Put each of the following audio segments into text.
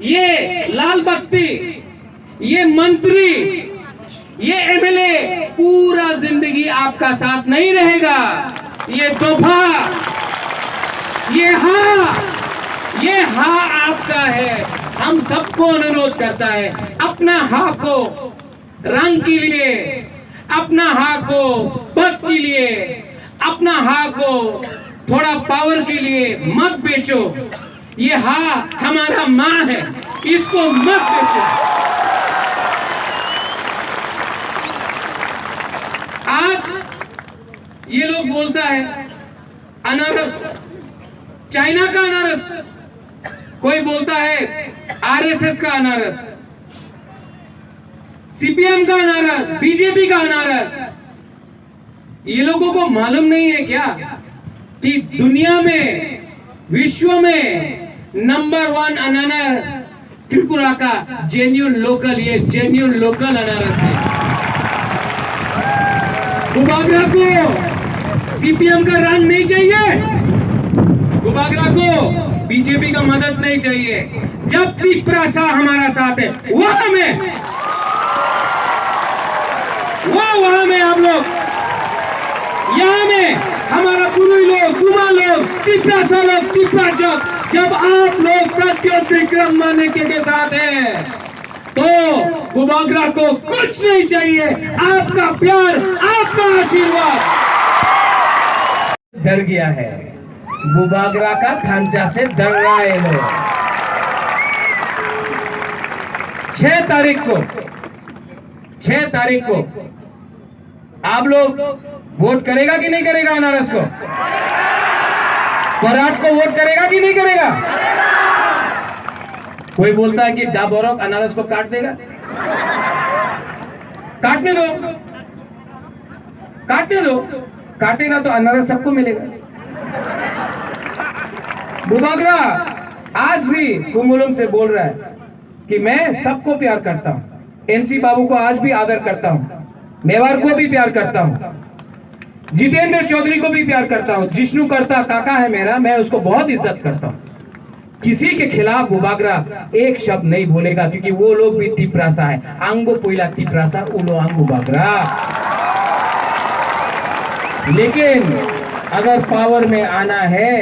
ये लाल बत्ती, ये मंत्री, ये एमएलए पूरा जिंदगी आपका साथ नहीं रहेगा। ये तोहफा, ये हाँ आपका है। हम सबको अनुरोध करता है, अपना हाँ को रंग के लिए, अपना हाँ को पद के लिए, अपना हाँ को थोड़ा पावर के लिए मत बेचो। ये हाँ हमारा माँ है, इसको मत बेचो। आज ये लोग बोलता है अनारस, चाइना का अनारस, कोई बोलता है आरएसएस का अनारस, सीपीएम का अनारस, बीजेपी का अनारस। ये लोगों को मालूम नहीं है क्या कि दुनिया में, विश्व में नंबर 1 अनारस त्रिपुरा का जेन्युइन लोकल, ये जेन्युइन लोकल अनारस है। गुबागरा को सीपीएम का रंग नहीं चाहिए, गुबागरा को बीजेपी का मदद नहीं चाहिए। जब त्रिपुरा हमारा साथ है वहां में आप लोग, यहाँ में हमारा पुरुष लोग, कुमार लोग, त्रिपुरा लोग, त्रिपुरा जब आप लोग प्रत्युत विक्रम माने के साथ हैं तो गुबागरा को कुछ नहीं चाहिए, आपका प्यार, आपका आशीर्वाद। डर गया है, गुबागरा का थांचा से डर रहा है लोग। 6 तारीख को आप लोग वोट करेगा कि नहीं करेगा अनारस को? कोराट को वोट करेगा कि नहीं करेगा? कोई बोलता है कि डाबोरक अनारस को काट देगा। काटने दो, काटेगा तो अनारस सबको मिलेगा। गुबागरा आज भी कुमुलम से बोल रहा है कि मैं सबको प्यार करता हूं, एनसी बाबू को आज भी आदर करता हूं, मेवाड़ को भी प्यार करता हूं, जितेंद्र चौधरी को भी प्यार करता हूं, जिष्णु करता काका है मेरा, मैं उसको बहुत इज्जत करता हूं। किसी के खिलाफ गुबागरा एक शब्द नहीं बोलेगा, क्योंकि वो लोग भी तिपरासा है। आंगो पोइला तिपरासा, उलो आंग गुबागरा। लेकिन अगर पावर में आना है,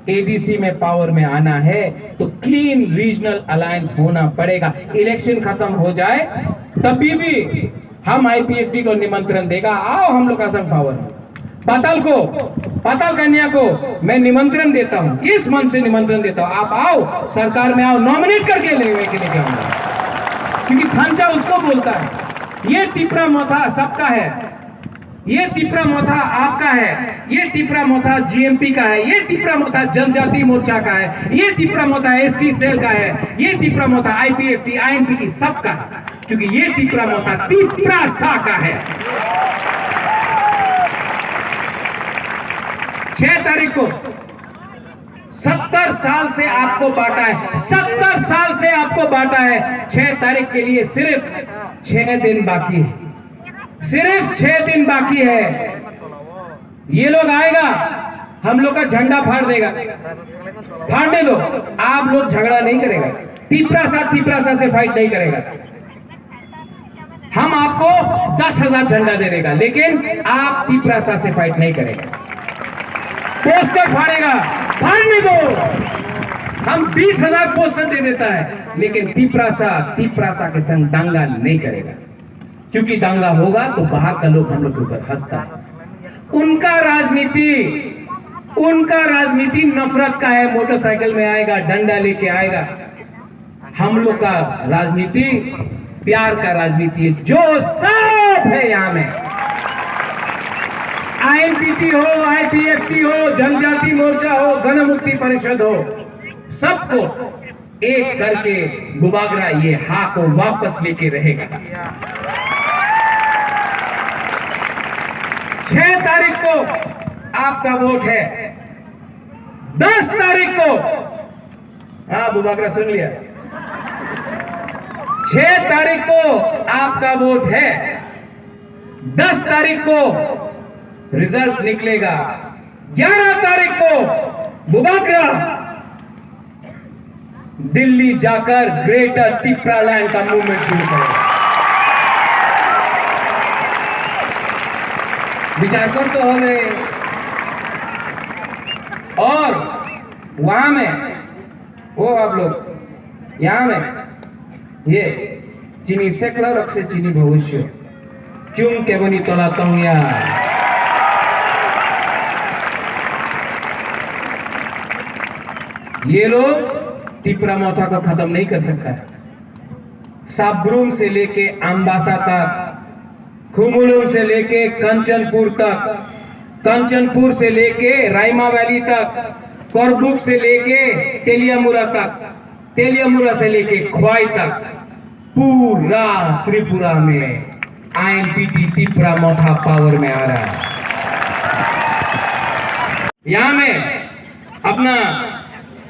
एडीसी में पावर में आना है, तो क्लीन रीजनल अलायंस होना पड़ेगा। इलेक्शन खत्म हो जाए तभी भी हम आईपीएफटी को निमंत्रण देगा, आओ हम लोग असम पावर। पाताल कन्या को मैं निमंत्रण देता हूं, इस मन से निमंत्रण देता हूं, आप आओ, सरकार में आओ, नॉमिनेट करके लेके आऊंगा, क्योंकि थांचा उसको बोलता है। ये तिपरा मोथा सबका है, ये तिपरा मोथा आपका है, ये तिपरा मोथा जीएमपी का है, ये तिपरा मोथा जनजाति मोर्चा का है, ये तिपरा मोथा एसटी सेल का है, ये तिपरा मोथा आईपीएफटी आईएनपी सबका है, क्योंकि ये तिपरा मोथा तिपरासा का है। 6 तारीख को 70 साल से आपको बांटा है, 70 साल से आपको बांटा है। 6 तारीख के लिए सिर्फ 6 दिन बाकी है, सिर्फ 6 दिन बाकी है। ये लोग आएगा, हम लोग का झंडा फाड़ देगा, फाड़ने दो, आप लोग झगड़ा नहीं करेगा, तिपरासा से फाइट नहीं करेगा। हम आपको 10,000 झंडा दे देगा, लेकिन आप तिपरासा से फाइट नहीं करेगा। पोस्टर फाड़ेगा, फाड़ने दो, हम 20,000 पोस्टर दे देता है, लेकिन तिपरासा के संग दांगा नहीं करेगा, क्योंकि दांगा होगा तो बाहर का लोग हम लोग के ऊपर हंसता है। उनका राजनीति नफरत का है, मोटरसाइकिल में आएगा, डंडा लेके आएगा। हम लोग का राजनीति प्यार का राजनीति है, जो सब है यहाँ में, आईएनपीटी हो, आईपीएफटी हो, जनजाति मोर्चा हो, गण मुक्ति परिषद हो, सबको एक करके गुबागरा ये हा को वापस लेके रहेगा। 6 तारीख को आपका वोट है, 10 तारीख को, हाँ गुबागरा सुन लिया, 6 तारीख को आपका वोट है, 10 तारीख को रिजल्ट निकलेगा, 11 तारीख को गुबागरा दिल्ली जाकर ग्रेटर तिप्रा लैंड का मूवमेंट शुरू करेगा। विचार कर तो हो गए। और वहां में वो आप लोग यहां में ये चीनी सेकुलर रख से चीनी भविष्य चुंग के बनी तोला तंगिया। ये लोग तिप्रा मोथा को खत्म नहीं कर सकता। साब्रुम से लेके अम्बासा तक, खुमुलुंग से लेके कंचनपुर तक, कंचनपुर से लेके रायमा वैली तक, करबुक से लेके तेलियामुरा तक, तेलियामुरा से लेके ख्वाई तक, पूरा त्रिपुरा में आईएनपीटी तिप्रा मोथा पावर में आ रहा है। यहां में अपना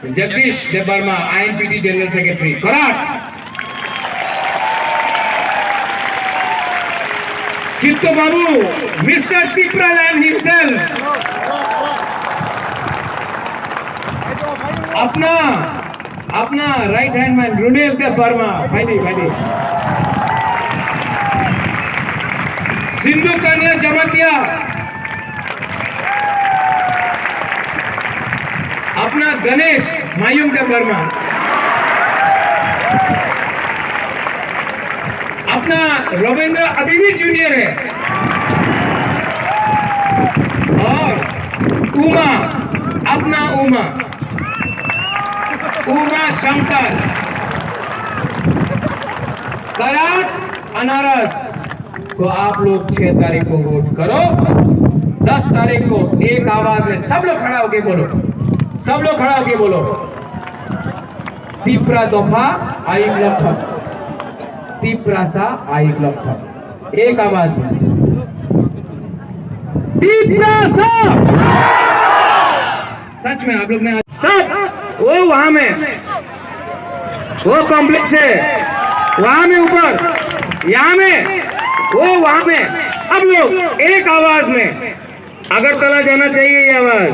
जगदीश देवर्मा आईएनपीटी जनरल सेक्रेटरी कराट, चित्तो बाबू मिस्टर तिप्रा लैंड हिमसेल्फ, अपना राइट हैंड मैन रुनेल देवर्मा भाई सिंधु कन्या जमातिया, अपना गणेश मायूंग देवर्मा, अपना रविंद्र अभी भी जूनियर है, और उमा, अपना उमा शंकर, कराट अनारस को आप लोग 6 तारीख को वोट करो। 10 तारीख को एक आवाज में सब लोग खड़ा होके बोलो, सब लोग खड़ा होके बोलो, तिप्रा दफा आइक लक्ष्य, तिप्रा सा आइक लक्ष्य, एक आवाज में तिप्रा सा। सच में आप लोग ने सब वो वहां में वो कॉम्प्लेक्स है, वहां में ऊपर, यहां में वो वहां में, सब लोग एक आवाज में अगरतला जाना चाहिए ये आवाज।